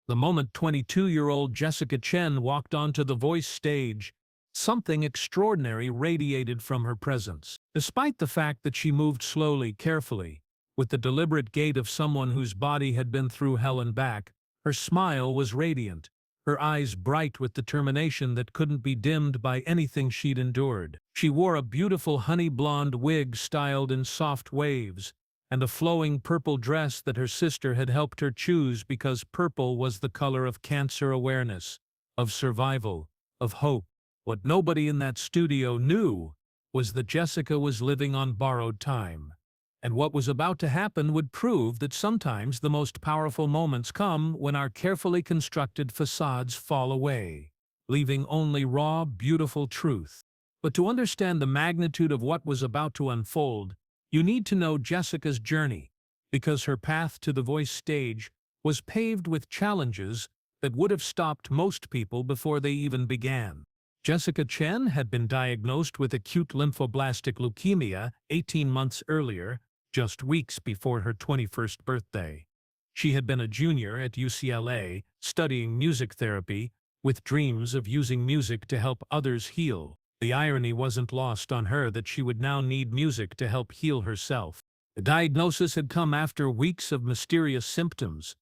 The moment 22-year-old Jessica Chen walked onto the Voice stage, something extraordinary radiated from her presence. Despite the fact that she moved slowly, carefully, with the deliberate gait of someone whose body had been through hell and back, her smile was radiant, her eyes bright with determination that couldn't be dimmed by anything she'd endured. She wore a beautiful honey blonde wig styled in soft waves, and a flowing purple dress that her sister had helped her choose because purple was the color of cancer awareness, of survival, of hope. What nobody in that studio knew was that Jessica was living on borrowed time. And what was about to happen would prove that sometimes the most powerful moments come when our carefully constructed facades fall away, leaving only raw, beautiful truth. But to understand the magnitude of what was about to unfold, you need to know Jessica's journey, because her path to the Voice stage was paved with challenges that would have stopped most people before they even began. Jessica Chen had been diagnosed with acute lymphoblastic leukemia 18 months earlier, just weeks before her 21st birthday. She had been a junior at UCLA, studying music therapy, with dreams of using music to help others heal. The irony wasn't lost on her that she would now need music to help heal herself. The diagnosis had come after weeks of mysterious symptoms,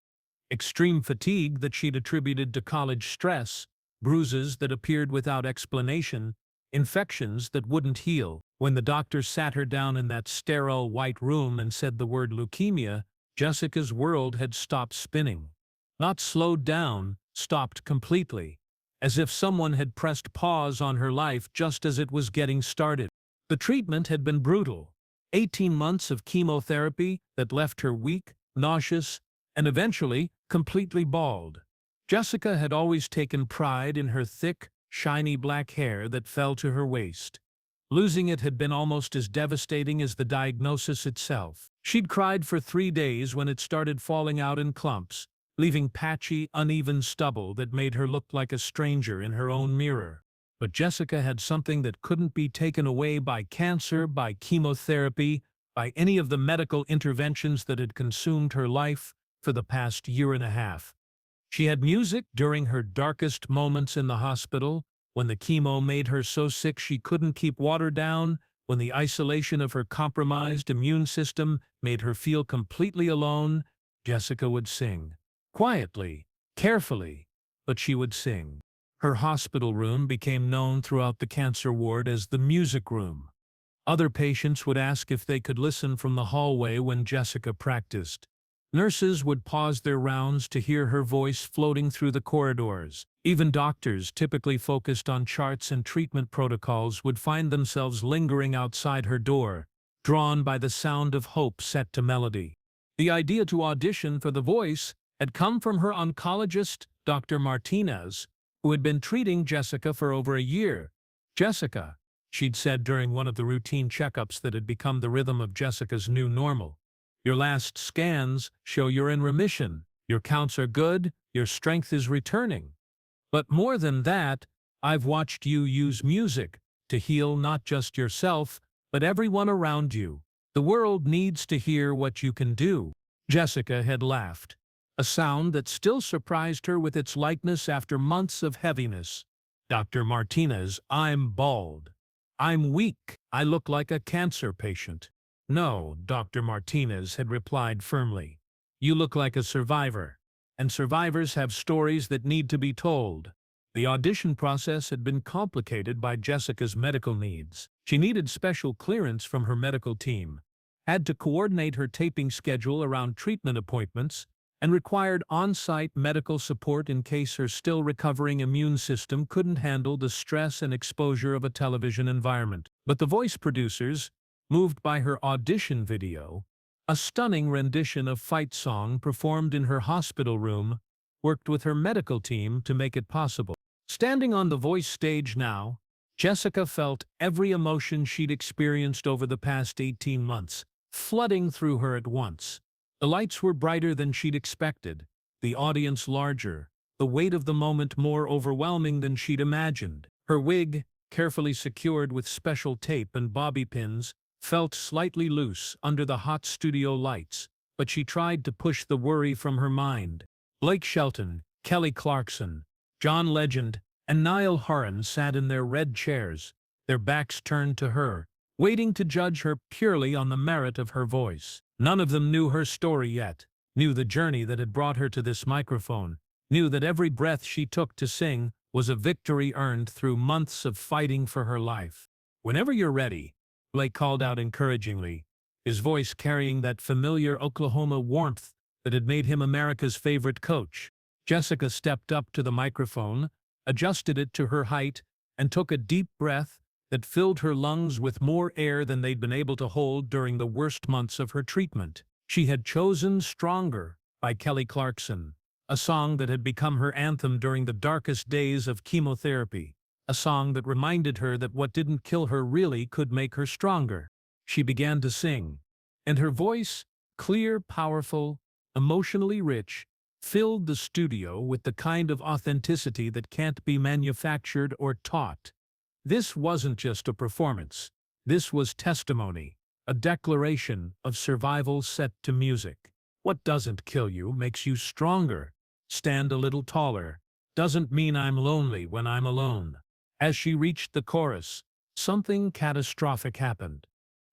extreme fatigue that she'd attributed to college stress, bruises that appeared without explanation, infections that wouldn't heal. When the doctor sat her down in that sterile white room and said the word leukemia, Jessica's world had stopped spinning. Not slowed down, stopped completely, as if someone had pressed pause on her life just as it was getting started. The treatment had been brutal. 18 months of chemotherapy that left her weak, nauseous, and eventually completely bald. Jessica had always taken pride in her thick, shiny black hair that fell to her waist. Losing it had been almost as devastating as the diagnosis itself. She'd cried for 3 days when it started falling out in clumps, leaving patchy, uneven stubble that made her look like a stranger in her own mirror. But Jessica had something that couldn't be taken away by cancer, by chemotherapy, by any of the medical interventions that had consumed her life for the past year and a half. She had music during her darkest moments in the hospital, when the chemo made her so sick she couldn't keep water down, when the isolation of her compromised immune system made her feel completely alone. Jessica would sing. Quietly, carefully, but she would sing. Her hospital room became known throughout the cancer ward as the music room. Other patients would ask if they could listen from the hallway when Jessica practiced. Nurses would pause their rounds to hear her voice floating through the corridors. Even doctors, typically focused on charts and treatment protocols, would find themselves lingering outside her door, drawn by the sound of hope set to melody. The idea to audition for The Voice had come from her oncologist, Dr. Martinez, who had been treating Jessica for over a year. "Jessica," she'd said during one of the routine checkups that had become the rhythm of Jessica's new normal, "your last scans show you're in remission, your counts are good, your strength is returning. But more than that, I've watched you use music to heal not just yourself, but everyone around you. The world needs to hear what you can do." Jessica had laughed, a sound that still surprised her with its lightness after months of heaviness. "Dr. Martinez, I'm bald. I'm weak. I look like a cancer patient." "No," Dr. Martinez had replied firmly. "You look like a survivor, and survivors have stories that need to be told." The audition process had been complicated by Jessica's medical needs. She needed special clearance from her medical team, had to coordinate her taping schedule around treatment appointments, and required on-site medical support in case her still recovering immune system couldn't handle the stress and exposure of a television environment. But the Voice producers, moved by her audition video, a stunning rendition of Fight Song performed in her hospital room, worked with her medical team to make it possible. Standing on the Voice stage now, Jessica felt every emotion she'd experienced over the past 18 months, flooding through her at once. The lights were brighter than she'd expected, the audience larger, the weight of the moment more overwhelming than she'd imagined. Her wig, carefully secured with special tape and bobby pins, felt slightly loose under the hot studio lights, but she tried to push the worry from her mind. Blake Shelton, Kelly Clarkson, John Legend, and Niall Horan sat in their red chairs, their backs turned to her, waiting to judge her purely on the merit of her voice. None of them knew her story yet, knew the journey that had brought her to this microphone, knew that every breath she took to sing was a victory earned through months of fighting for her life. "Whenever you're ready," Blake called out encouragingly, his voice carrying that familiar Oklahoma warmth that had made him America's favorite coach. Jessica stepped up to the microphone, adjusted it to her height, and took a deep breath that filled her lungs with more air than they'd been able to hold during the worst months of her treatment. She had chosen "Stronger" by Kelly Clarkson, a song that had become her anthem during the darkest days of chemotherapy, a song that reminded her that what didn't kill her really could make her stronger. She began to sing, and her voice, clear, powerful, emotionally rich, filled the studio with the kind of authenticity that can't be manufactured or taught. This wasn't just a performance. This was testimony, a declaration of survival set to music. What doesn't kill you makes you stronger. Stand a little taller. Doesn't mean I'm lonely when I'm alone. As she reached the chorus, something catastrophic happened.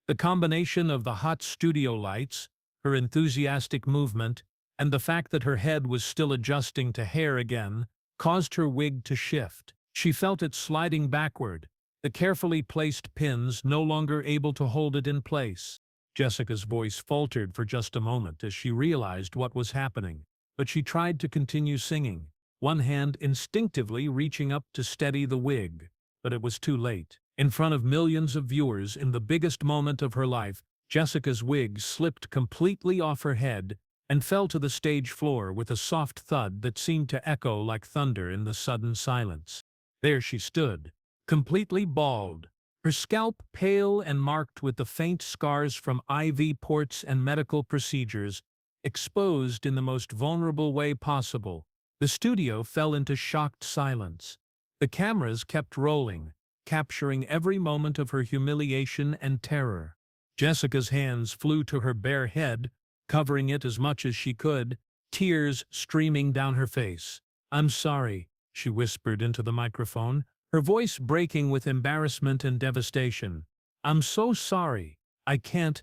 The combination of the hot studio lights, her enthusiastic movement, and the fact that her head was still adjusting to hair again, caused her wig to shift. She felt it sliding backward, the carefully placed pins no longer able to hold it in place. Jessica's voice faltered for just a moment as she realized what was happening, but she tried to continue singing, one hand instinctively reaching up to steady the wig. But it was too late. In front of millions of viewers in the biggest moment of her life, Jessica's wig slipped completely off her head and fell to the stage floor with a soft thud that seemed to echo like thunder in the sudden silence. There she stood, completely bald, her scalp pale and marked with the faint scars from IV ports and medical procedures, exposed in the most vulnerable way possible. The studio fell into shocked silence. The cameras kept rolling, capturing every moment of her humiliation and terror. Jessica's hands flew to her bare head, covering it as much as she could, tears streaming down her face. "I'm sorry," she whispered into the microphone, her voice breaking with embarrassment and devastation. "I'm so sorry. I can't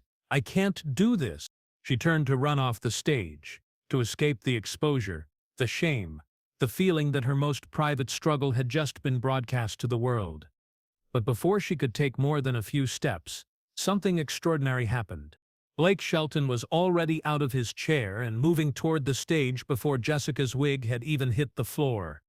do this." She turned to run off the stage, to escape the exposure, the shame, the feeling that her most private struggle had just been broadcast to the world. But before she could take more than a few steps, something extraordinary happened. Blake Shelton was already out of his chair and moving toward the stage before Jessica's wig had even hit the floor.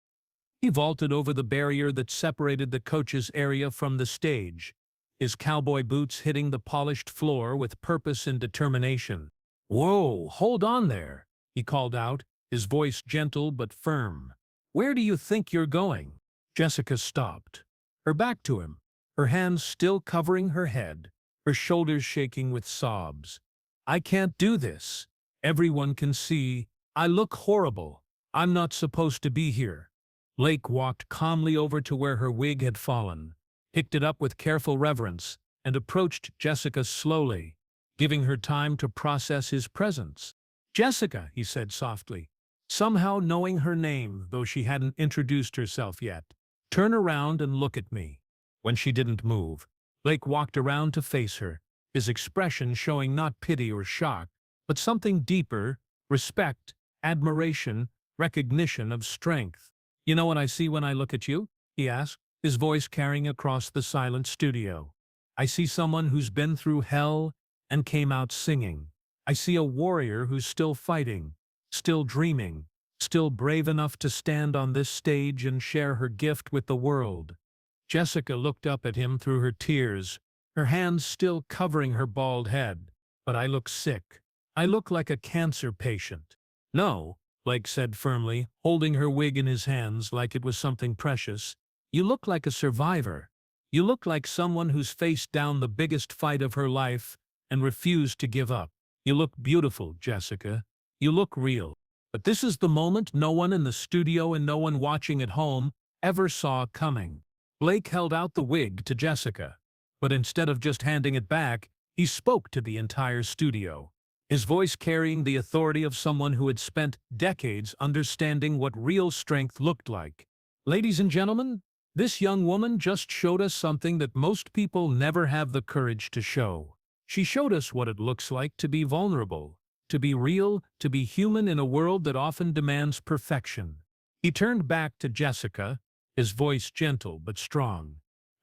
He vaulted over the barrier that separated the coach's area from the stage, his cowboy boots hitting the polished floor with purpose and determination. "Whoa, hold on there," he called out, his voice gentle but firm. "Where do you think you're going?" Jessica stopped, her back to him, her hands still covering her head, her shoulders shaking with sobs. "I can't do this. Everyone can see. I look horrible. I'm not supposed to be here." Blake walked calmly over to where her wig had fallen, picked it up with careful reverence, and approached Jessica slowly, giving her time to process his presence. "Jessica," he said softly, somehow knowing her name though she hadn't introduced herself yet. "Turn around and look at me." When she didn't move, Blake walked around to face her, his expression showing not pity or shock, but something deeper: respect, admiration, recognition of strength. "You know what I see when I look at you?" he asked, his voice carrying across the silent studio. "I see someone who's been through hell and came out singing. I see a warrior who's still fighting, still dreaming, still brave enough to stand on this stage and share her gift with the world." Jessica looked up at him through her tears, her hands still covering her bald head. "But I look sick. I look like a cancer patient." "No," Blake said firmly, holding her wig in his hands like it was something precious. "You look like a survivor. You look like someone who's faced down the biggest fight of her life and refused to give up. You look beautiful, Jessica. You look real." But this is the moment no one in the studio and no one watching at home ever saw coming. Blake held out the wig to Jessica, but instead of just handing it back, he spoke to the entire studio. his voice carrying the authority of someone who had spent decades understanding what real strength looked like. Ladies and gentlemen, this young woman just showed us something that most people never have the courage to show. She showed us what it looks like to be vulnerable, to be real, to be human in a world that often demands perfection. He turned back to Jessica, his voice gentle but strong.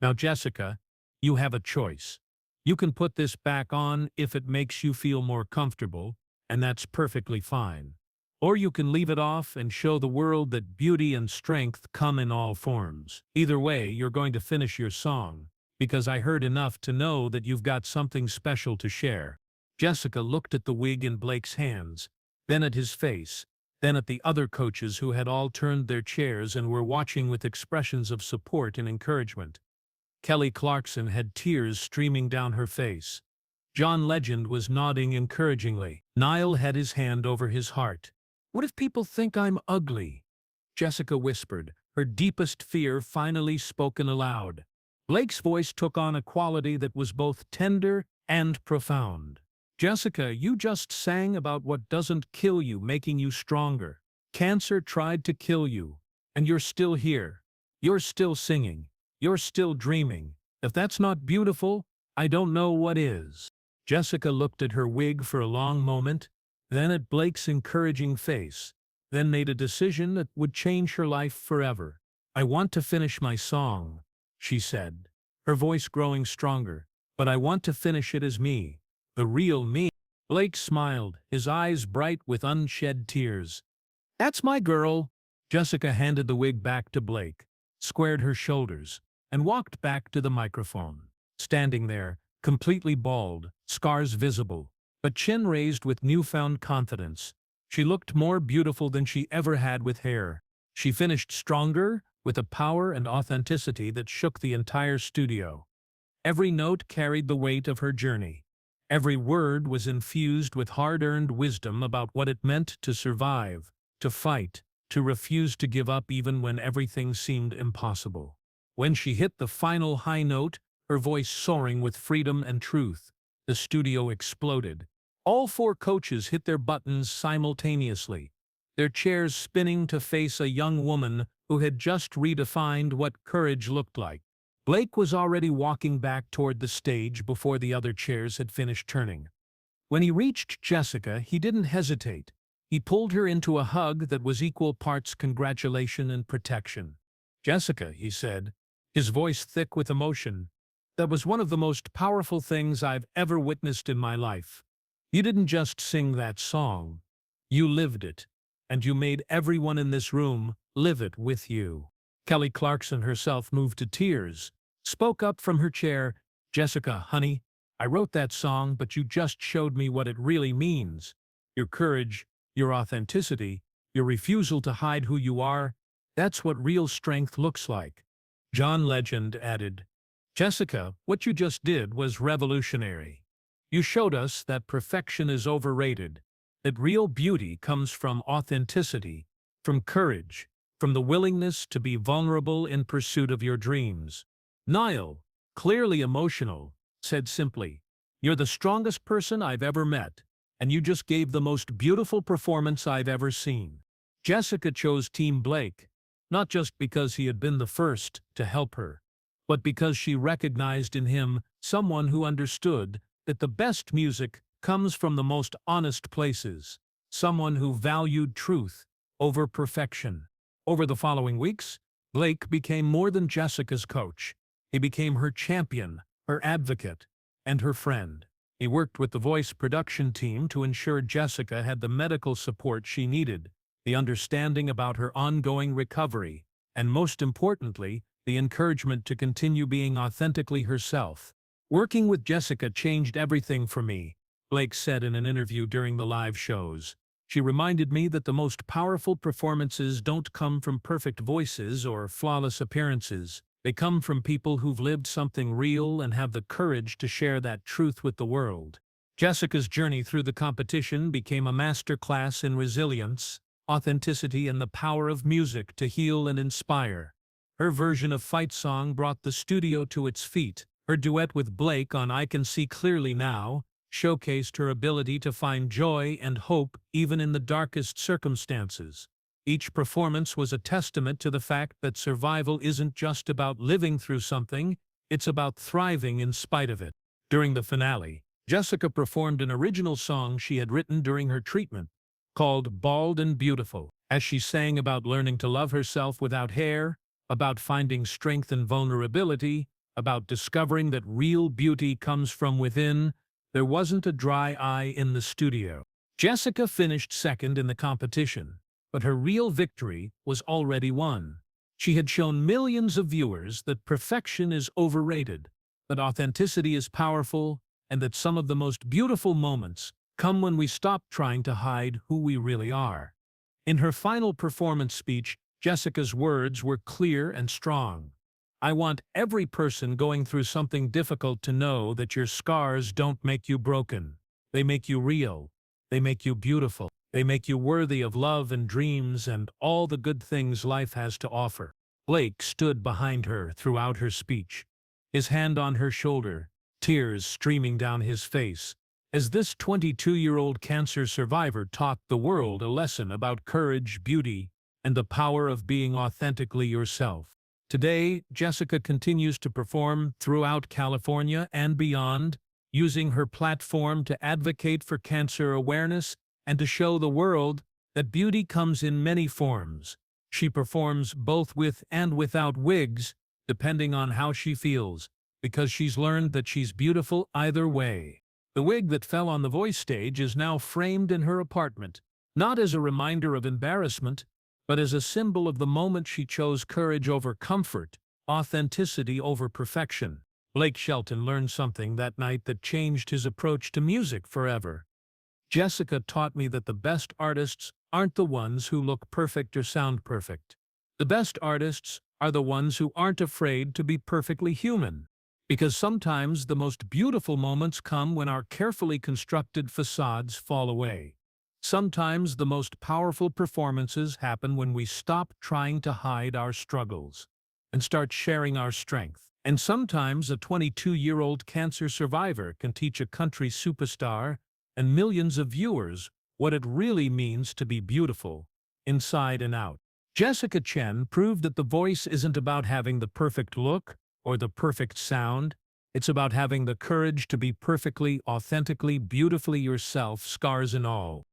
Now, Jessica, you have a choice. You can put this back on if it makes you feel more comfortable, and that's perfectly fine. Or you can leave it off and show the world that beauty and strength come in all forms. Either way, you're going to finish your song, because I heard enough to know that you've got something special to share. Jessica looked at the wig in Blake's hands, then at his face, then at the other coaches who had all turned their chairs and were watching with expressions of support and encouragement. Kelly Clarkson had tears streaming down her face. John Legend was nodding encouragingly. Niall had his hand over his heart. "What if people think I'm ugly?" Jessica whispered, her deepest fear finally spoken aloud. Blake's voice took on a quality that was both tender and profound. "Jessica, you just sang about what doesn't kill you, making you stronger. Cancer tried to kill you, and you're still here. You're still singing. You're still dreaming. If that's not beautiful, I don't know what is." Jessica looked at her wig for a long moment, then at Blake's encouraging face, then made a decision that would change her life forever. "I want to finish my song," she said, her voice growing stronger, "but I want to finish it as me, the real me." Blake smiled, his eyes bright with unshed tears. "That's my girl." Jessica handed the wig back to Blake, squared her shoulders, and walked back to the microphone. Standing there, completely bald, scars visible, but chin raised with newfound confidence, she looked more beautiful than she ever had with hair. She finished stronger, with a power and authenticity that shook the entire studio. Every note carried the weight of her journey. Every word was infused with hard-earned wisdom about what it meant to survive, to fight, to refuse to give up even when everything seemed impossible. When she hit the final high note, her voice soaring with freedom and truth, the studio exploded. All four coaches hit their buttons simultaneously, their chairs spinning to face a young woman who had just redefined what courage looked like. Blake was already walking back toward the stage before the other chairs had finished turning. When he reached Jessica, he didn't hesitate. He pulled her into a hug that was equal parts congratulation and protection. "Jessica," he said, his voice thick with emotion, "that was one of the most powerful things I've ever witnessed in my life. You didn't just sing that song. You lived it, and you made everyone in this room live it with you." Kelly Clarkson herself moved to tears, spoke up from her chair. "Jessica, honey, I wrote that song, but you just showed me what it really means. Your courage, your authenticity, your refusal to hide who you are, that's what real strength looks like." John Legend added, "Jessica, what you just did was revolutionary. You showed us that perfection is overrated, that real beauty comes from authenticity, from courage, from the willingness to be vulnerable in pursuit of your dreams." Niall, clearly emotional, said simply, "You're the strongest person I've ever met, and you just gave the most beautiful performance I've ever seen." Jessica chose Team Blake, not just because he had been the first to help her, but because she recognized in him someone who understood that the best music comes from the most honest places, someone who valued truth over perfection. Over the following weeks, Blake became more than Jessica's coach. He became her champion, her advocate, and her friend. He worked with the voice production team to ensure Jessica had the medical support she needed, the understanding about her ongoing recovery, and most importantly, the encouragement to continue being authentically herself. "Working with Jessica changed everything for me," Blake said in an interview during the live shows. "She reminded me that the most powerful performances don't come from perfect voices or flawless appearances. They come from people who've lived something real and have the courage to share that truth with the world." Jessica's journey through the competition became a masterclass in resilience, authenticity, and the power of music to heal and inspire. Her version of Fight Song brought the studio to its feet. Her duet with Blake on I Can See Clearly Now showcased her ability to find joy and hope even in the darkest circumstances. Each performance was a testament to the fact that survival isn't just about living through something, it's about thriving in spite of it. During the finale, Jessica performed an original song she had written during her treatment, called Bald and Beautiful, as she sang about learning to love herself without hair, about finding strength in vulnerability, about discovering that real beauty comes from within. There wasn't a dry eye in the studio. Jessica finished second in the competition, but her real victory was already won. She had shown millions of viewers that perfection is overrated, that authenticity is powerful, and that some of the most beautiful moments come when we stop trying to hide who we really are. In her final performance speech, Jessica's words were clear and strong. I want every person going through something difficult to know that your scars don't make you broken. They make you real. They make you beautiful. They make you worthy of love and dreams and all the good things life has to offer. Blake stood behind her throughout her speech, his hand on her shoulder, tears streaming down his face, as this 22-year-old cancer survivor taught the world a lesson about courage, beauty, and the power of being authentically yourself. Today, Jessica continues to perform throughout California and beyond, using her platform to advocate for cancer awareness and to show the world that beauty comes in many forms. She performs both with and without wigs, depending on how she feels, because she's learned that she's beautiful either way. The wig that fell on the Voice stage is now framed in her apartment, not as a reminder of embarrassment, but as a symbol of the moment she chose courage over comfort, authenticity over perfection. Blake Shelton learned something that night that changed his approach to music forever. Jessica taught me that the best artists aren't the ones who look perfect or sound perfect. The best artists are the ones who aren't afraid to be perfectly human. Because sometimes the most beautiful moments come when our carefully constructed facades fall away. Sometimes the most powerful performances happen when we stop trying to hide our struggles and start sharing our strength. And sometimes a 22-year-old cancer survivor can teach a country superstar and millions of viewers what it really means to be beautiful, inside and out. Jessica Chen proved that The Voice isn't about having the perfect look or the perfect sound. It's about having the courage to be perfectly, authentically, beautifully yourself, scars and all.